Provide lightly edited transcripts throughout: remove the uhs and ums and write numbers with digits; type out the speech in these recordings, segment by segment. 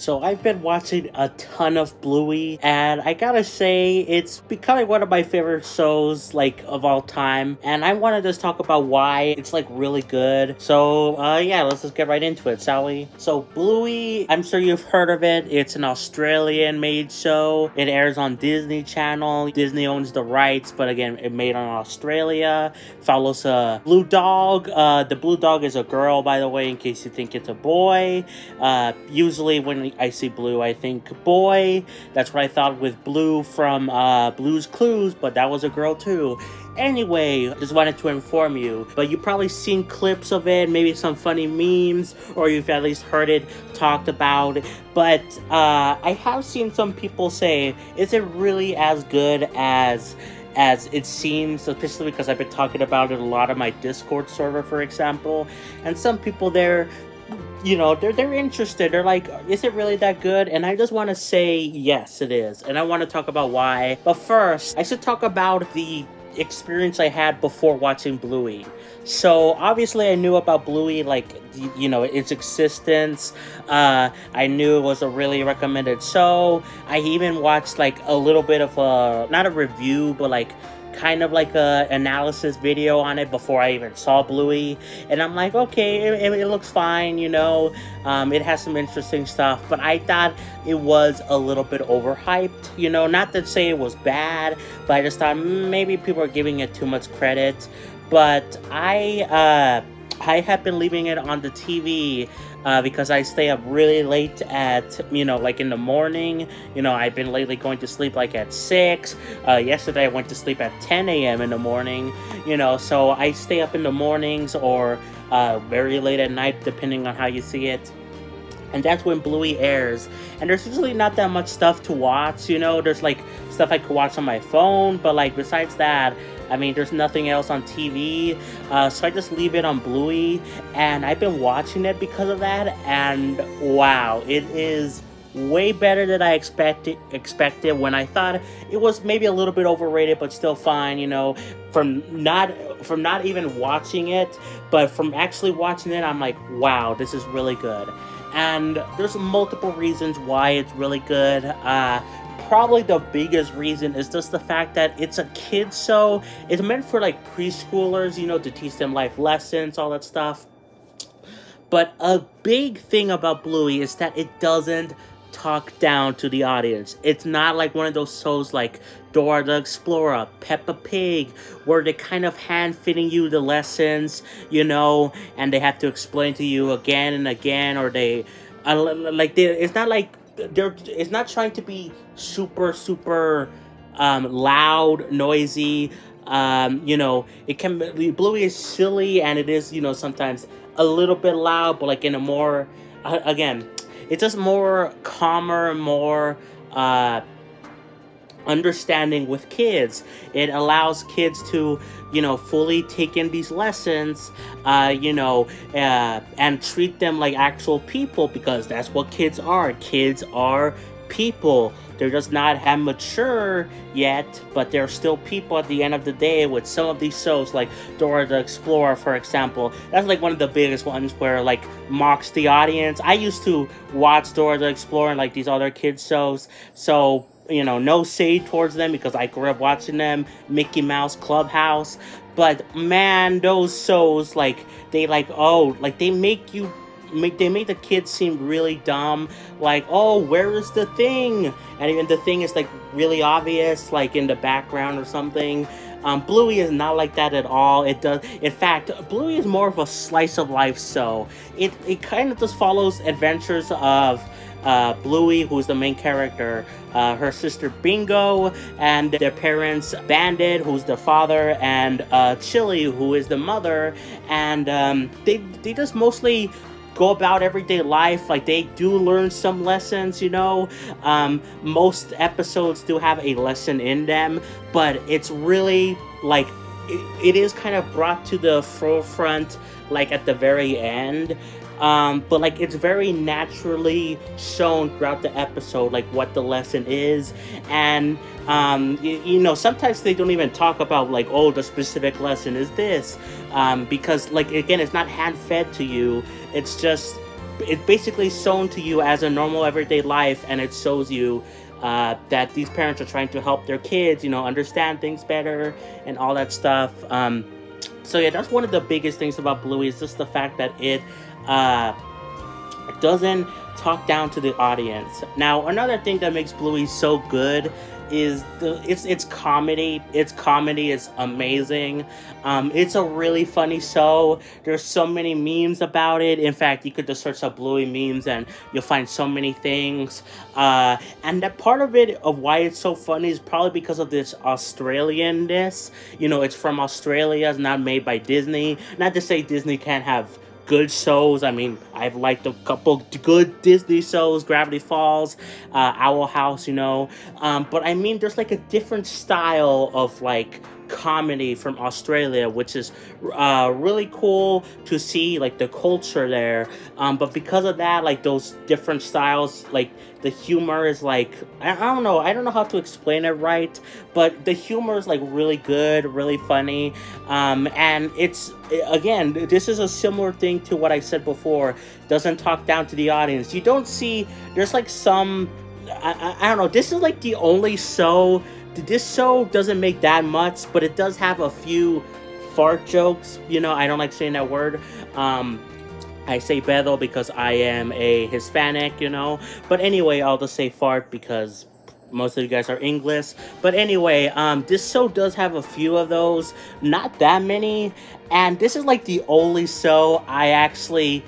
So I've been watching a ton of Bluey, and I gotta say, it's becoming one of my favorite shows, like, of all time. And I wanted to talk about why it's, like, really good. So, yeah, let's just get right into it, shall we? So, Bluey, I'm sure you've heard of it. It's an Australian-made show. It airs on Disney Channel. Disney owns the rights, but again, it made on Australia. Follows a blue dog. The blue dog is a girl, by the way, in case you think it's a boy. Usually when I see Blue, I think boy. That's what I thought with Blue from Blue's Clues, but that was a girl too. Anyway, just wanted to inform you. But you've probably seen clips of it, maybe some funny memes, or you've at least heard it talked about. But I have seen some people say, is it really as good as it seems, especially because I've been talking about it a lot on my Discord server, for example. And some people there, they're interested. They're like, is it really that good? And I just want to say, yes, it is. And I want to talk about why. But first, I should talk about the experience I had before watching Bluey. So obviously I knew about Bluey, like, its existence. I knew it was a really recommended show. I even watched like a little bit of not a review, but like kind of like a analysis video on it before I even saw Bluey, and I'm like, okay, it looks fine, it has some interesting stuff, but I thought it was a little bit overhyped, not to say it was bad, but I just thought maybe people are giving it too much credit. But I have been leaving it on the TV because I stay up really late at, like in the morning. I've been lately going to sleep like at 6. Yesterday I went to sleep at 10 a.m. in the morning, so I stay up in the mornings or very late at night, depending on how you see it. And that's when Bluey airs. And there's usually not that much stuff to watch, there's like stuff I could watch on my phone, but like besides that, I mean, there's nothing else on TV, so I just leave it on Bluey, and I've been watching it because of that, and wow, it is way better than I expected when I thought it was maybe a little bit overrated, but still fine, from not even watching it, but from actually watching it, I'm like, wow, this is really good. And there's multiple reasons why it's really good. Probably the biggest reason is just the fact that it's a kid's show. It's meant for like preschoolers, to teach them life lessons, all that stuff. But a big thing about Bluey is that it doesn't talk down to the audience. It's not like one of those shows like Dora the Explorer, Peppa Pig, where they kind of hand-fitting you the lessons, and they have to explain to you again and again, or it's not like it's not trying to be super loud, noisy. It can be, Bluey is silly, and it is, sometimes a little bit loud, but like in a more again, it's just more calmer, more understanding with kids. It allows kids to, fully take in these lessons, and treat them like actual people, because that's what kids are. Kids are people. They're just not that mature yet, but they're still people at the end of the day. With some of these shows, like Dora the Explorer, for example, that's like one of the biggest ones where like mocks the audience. I used to watch Dora the Explorer and like these other kids shows, so no shade towards them because I grew up watching them, Mickey Mouse Clubhouse. But man, those shows, like, they make the kids seem really dumb. Like, oh, where is the thing? And even the thing is like really obvious, like in the background or something. Bluey is not like that at all. In fact, Bluey is more of a slice of life show. It kind of just follows adventures of Bluey, who's the main character, her sister Bingo, and their parents Bandit, who's the father, and Chili, who is the mother. And they just mostly go about everyday life. Like, they do learn some lessons, most episodes do have a lesson in them, but it's really like it is kind of brought to the forefront like at the very end. But like it's very naturally shown throughout the episode, like what the lesson is. And sometimes they don't even talk about like, oh, the specific lesson is this, because like, again, it's not hand fed to you. It's just it's basically shown to you as a normal everyday life, and it shows you that these parents are trying to help their kids, understand things better and all that stuff. So yeah, that's one of the biggest things about Bluey is just the fact that uh, doesn't talk down to the audience. Now, another thing that makes Bluey so good is it's comedy. Its comedy is amazing. It's a really funny show. There's so many memes about it. In fact, you could just search up Bluey memes and you'll find so many things. And that part of it of why it's so funny is probably because of this Australianness. It's from Australia. It's not made by Disney. Not to say Disney can't have good shows. I mean, I've liked a couple good Disney shows, Gravity Falls, Owl House, but I mean, there's like a different style of like comedy from Australia, which is really cool to see, like the culture there. But because of that, like those different styles, like the humor is like, I don't know how to explain it right, but the humor is like really good, really funny. And it's, again, this is a similar thing to what I said before. Doesn't talk down to the audience. You don't see, there's like some, I don't know, this is like the only show. This show doesn't make that much, but it does have a few fart jokes. I don't like saying that word. I say pedo because I am a Hispanic, But anyway, I'll just say fart because most of you guys are English. But anyway, this show does have a few of those. Not that many. And this is like the only show I actually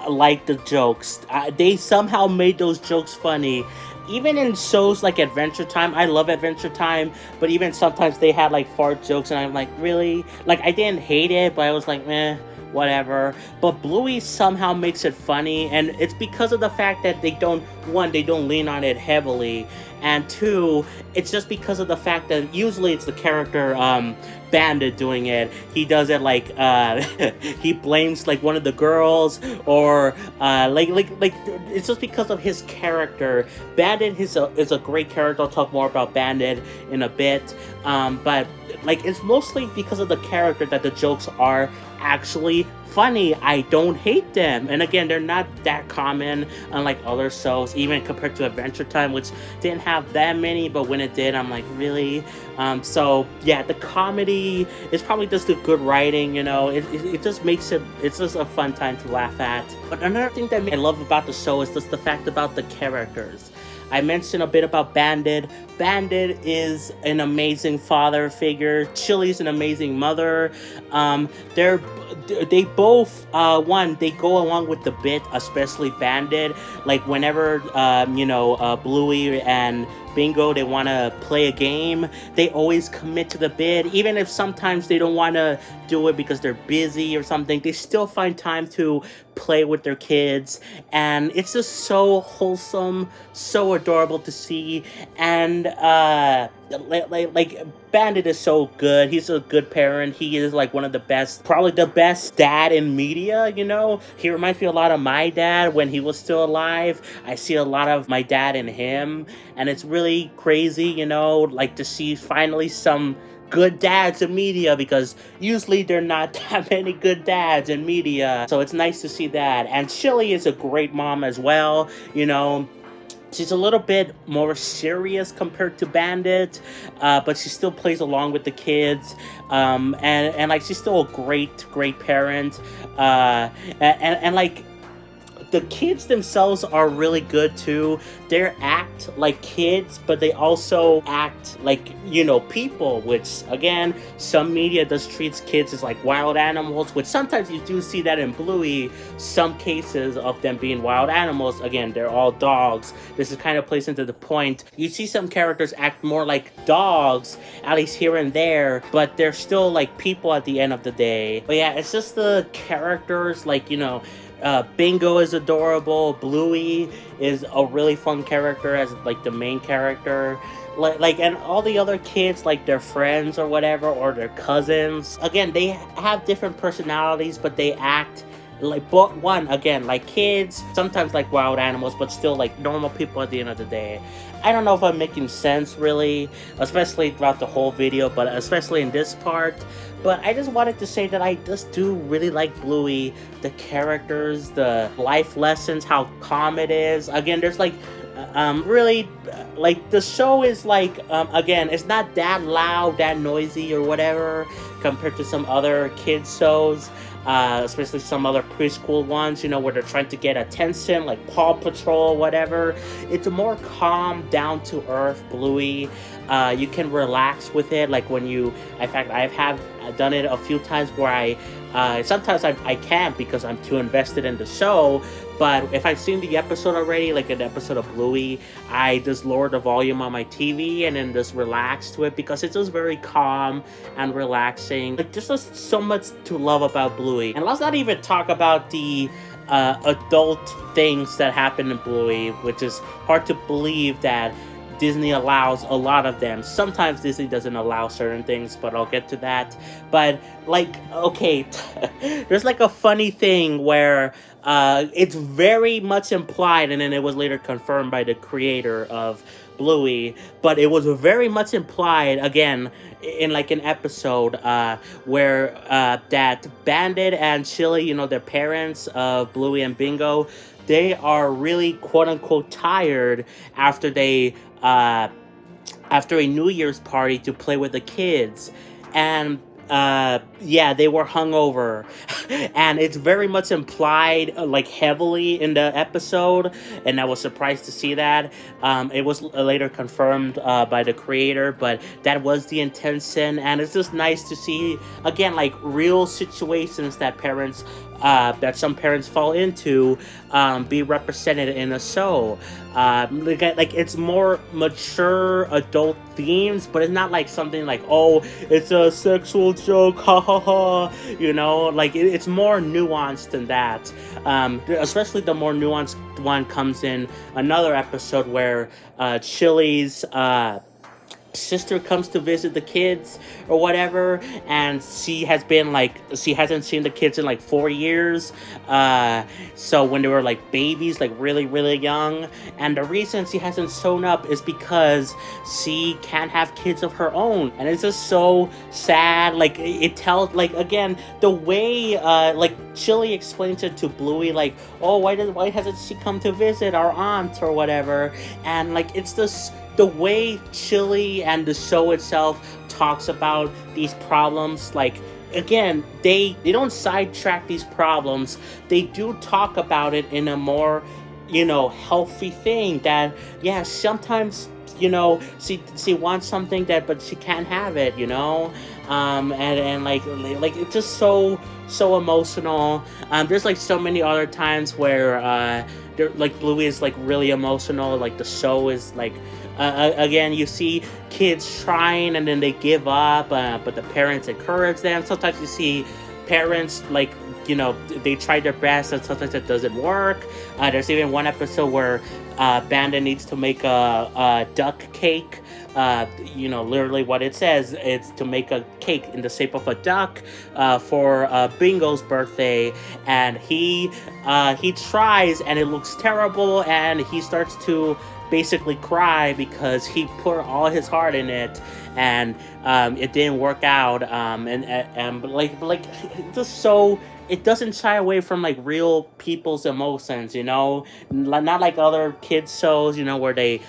like the jokes. They somehow made those jokes funny. Even in shows like Adventure Time, I love Adventure Time, but even sometimes they had like fart jokes, and I'm like, really? Like, I didn't hate it, but I was like, whatever. But Bluey somehow makes it funny, and it's because of the fact that they don't lean on it heavily, and two, it's just because of the fact that usually it's the character Bandit doing it. He does it like he blames like one of the girls, or like it's just because of his character. Bandit is a great character. I'll talk more about Bandit in a bit, but like it's mostly because of the character that the jokes are actually funny. I don't hate them, and again, they're not that common unlike other shows, even compared to Adventure Time, which didn't have that many, but when it did, I'm like, really? So yeah, the comedy is probably just the good writing. It just makes it's just a fun time to laugh at. But another thing that I love about the show is just the fact about the characters. I mentioned a bit about Bandit. Bandit is an amazing father figure. Chili's an amazing mother. They both they go along with the bit, especially Bandit. Like whenever Bluey and Bingo, they want to play a game, they always commit to the bit, even if sometimes they don't want to do it because they're busy or something. They still find time to play with their kids, and it's just so wholesome, so adorable to see. And like Bandit is so good. He's a good parent. He is like one of the best, probably the best dad in media. He reminds me a lot of my dad when he was still alive. I see a lot of my dad in him, and it's really crazy, like to see finally some good dads in media, because usually there are not that many good dads in media. So it's nice to see that. And Chili is a great mom as well. She's a little bit more serious compared to Bandit, but she still plays along with the kids, and like she's still a great parent, and like the kids themselves are really good too. They act like kids, but they also act like, people, which again, some media just treats kids as like wild animals, which sometimes you do see that in Bluey, some cases of them being wild animals. Again, they're all dogs. This is kind of plays into the point. You see some characters act more like dogs, at least here and there, but they're still like people at the end of the day. But yeah, it's just the characters, like, Bingo is adorable. Bluey is a really fun character as like the main character. Like, and all the other kids, like their friends or whatever, or their cousins. Again, they have different personalities, but they act like, but one, again, like kids, sometimes like wild animals, but still like normal people at the end of the day. I don't know if I'm making sense really, especially throughout the whole video, but especially in this part. But I just wanted to say that I just do really like Bluey, the characters, the life lessons, how calm it is. Again, there's like really like the show is like again, it's not that loud, that noisy or whatever compared to some other kids shows, especially some other preschool ones, you know, where they're trying to get attention, like Paw Patrol, whatever. It's a more calm, down to earth Bluey. You can relax with it, like when you, in fact, I've done it a few times where sometimes I can't because I'm too invested in the show. But if I've seen the episode already, like an episode of Bluey, I just lower the volume on my TV and then just relax to it because it's just very calm and relaxing. Like, there's just so much to love about Bluey. And let's not even talk about the adult things that happen in Bluey, which is hard to believe that Disney allows a lot of them. Sometimes Disney doesn't allow certain things, but I'll get to that. But like, okay, there's like a funny thing where it's very much implied, and then it was later confirmed by the creator of Bluey, but it was very much implied, again, in like an episode where that Bandit and Chili, you know, their parents of Bluey and Bingo, they are really quote-unquote tired after after a New Year's party to play with the kids. And yeah, they were hungover. And it's very much implied, like heavily in the episode, and I was surprised to see that. It was later confirmed by the creator, but that was the intention, and it's just nice to see, again, like real situations that some parents fall into, be represented in a show. Like it's more mature adult themes, but it's not like something like, oh, it's a sexual joke, ha ha ha, you know, like it's more nuanced than that. Especially the more nuanced one comes in another episode where Chili's sister comes to visit the kids or whatever, and she hasn't seen the kids in like 4 years, so when they were like babies, like really really young, and the reason she hasn't shown up is because she can't have kids of her own, and it's just so sad. Like it tells, like, again, the way like Chili explains it to Bluey, like, oh, why hasn't she come to visit our aunt or whatever, and like it's just the way Chili and the show itself talks about these problems. Like, again, they don't sidetrack these problems. They do talk about it in a more, you know, healthy thing that, yeah, sometimes, you know, she wants something but she can't have it, you know, and like it's just so emotional. There's like so many other times where like Bluey is like really emotional. Like the show is like, again, you see kids trying and then they give up, but the parents encourage them. Sometimes you see parents, like, you know, they try their best and sometimes it doesn't work. There's even one episode where Bandit needs to make a duck cake. You know, literally what it says, it's to make a cake in the shape of a duck for Bingo's birthday, and he tries and it looks terrible, and he starts to basically cry because he put all his heart in it, and it didn't work out, but it's just so, it doesn't shy away from like real people's emotions, you know, not like other kids shows, you know, where they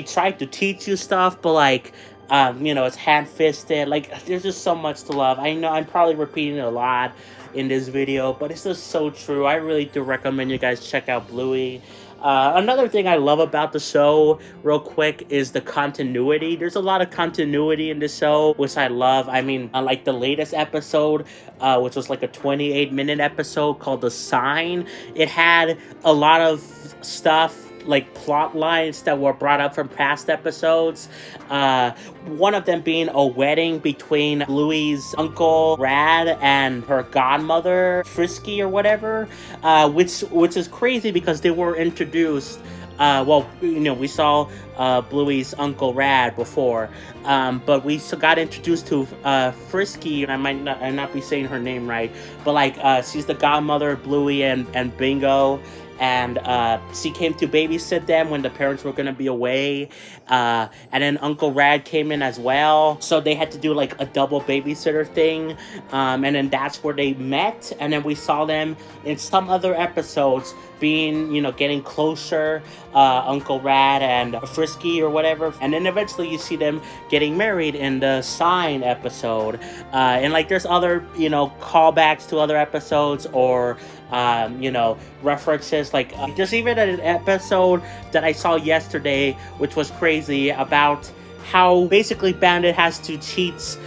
try to teach you stuff, but like, you know, it's hand-fisted. Like, there's just so much to love. I know I'm probably repeating it a lot in this video, but it's just so true. I really do recommend you guys check out Bluey. Another thing I love about the show, real quick, is the continuity. There's a lot of continuity in the show, which I love. I mean, like the latest episode, which was like a 28-minute episode called The Sign, it had a lot of stuff, like plot lines that were brought up from past episodes. One of them being a wedding between Bluey's uncle Rad and her godmother Frisky or whatever, which is crazy because they were introduced Well, we saw Bluey's Uncle Rad before, but we got introduced to Frisky, and I not be saying her name right, but like she's the godmother of Bluey and Bingo. And she came to babysit them when the parents were gonna be away, and then Uncle Rad came in as well. So they had to do like a double babysitter thing, and then that's where they met. And then we saw them in some other episodes being, getting closer, Uncle Rad and Frisky or whatever. And then eventually you see them getting married in the Sign episode. And like there's other, callbacks to other episodes or, references. Like there's even an episode that I saw yesterday, which was crazy, about how basically Bandit has to teach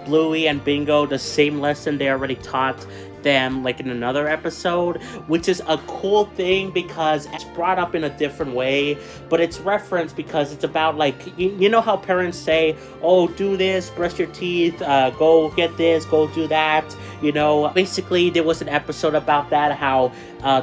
Bluey and Bingo the same lesson they already taught them like in another episode, which is a cool thing because it's brought up in a different way, but it's referenced because it's about like you know how parents say, oh, do this, brush your teeth, go get this, go do that. Basically there was an episode about that, how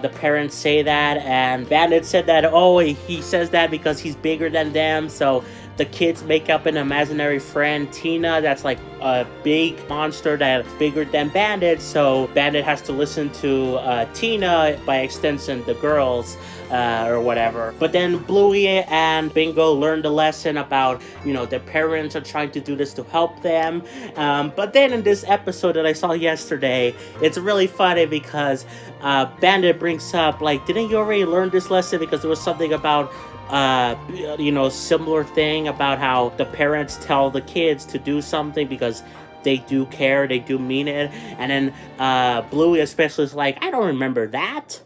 the parents say that, and Bandit said that, oh, he says that because he's bigger than them, so the kids make up an imaginary friend, Tina, that's like a big monster that's bigger than Bandit, so Bandit has to listen to Tina, by extension the girls, or whatever. But then Bluey and Bingo learned a lesson about, their parents are trying to do this to help them. But then in this episode that I saw yesterday, it's really funny because Bandit brings up, like, didn't you already learn this lesson? Because there was something about similar thing about how the parents tell the kids to do something because they do care, they do mean it. And then Bluey especially is like, I don't remember that.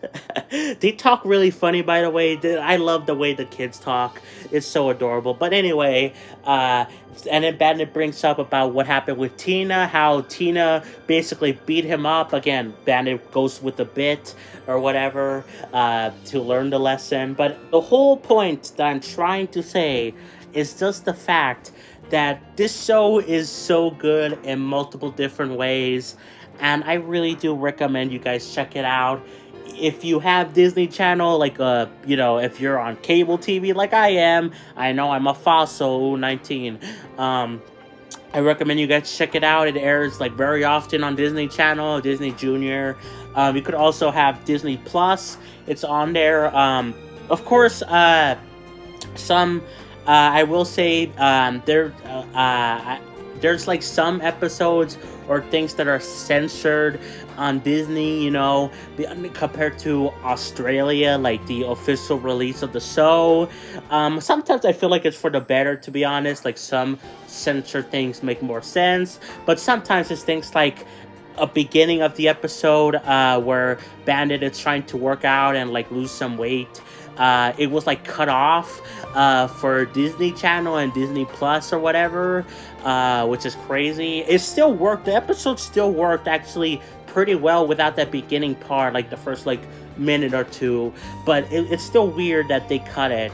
They talk really funny, by the way. I love the way the kids talk. It's so adorable. But anyway, and then Bandit brings up about what happened with Tina, how Tina basically beat him up. Again, Bandit goes with the bit or whatever to learn the lesson. But the whole point that I'm trying to say is just the fact that this show is so good in multiple different ways, and I really do recommend you guys check it out. If you have Disney Channel, like if you're on cable TV like I am, I know I'm a fossil 19. I recommend you guys check it out. It airs like very often on Disney Channel, Disney Junior. You could also have Disney Plus. It's on there. Of course, some. I will say there's like some episodes or things that are censored on Disney, compared to Australia, like the official release of the show. Sometimes I feel like it's for the better, to be honest. Like some censored things make more sense, but sometimes it's things like a beginning of the episode where Bandit is trying to work out and like lose some weight. It was like cut off for Disney Channel and Disney Plus or whatever, which is crazy. It still worked. The episode still worked actually pretty well without that beginning part, like the first like minute or two, but it's still weird that they cut it,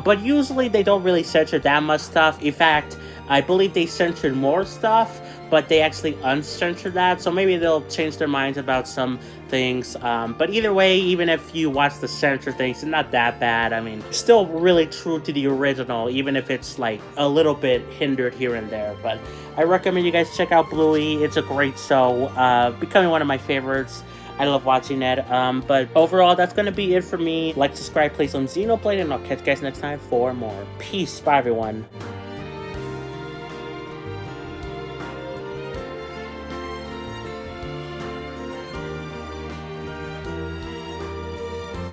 but usually they don't really censor that much stuff. In fact, I believe they censored more stuff, but they actually uncensored that, so maybe they'll change their minds about some things. But either way, even if you watch the censor things, it's not that bad. I mean, still really true to the original, even if it's like a little bit hindered here and there. But I recommend you guys check out Bluey. It's a great show, becoming one of my favorites. I love watching it. But overall, that's going to be it for me. Like, subscribe, play some Xenoblade, and I'll catch you guys next time for more. Peace. Bye, everyone.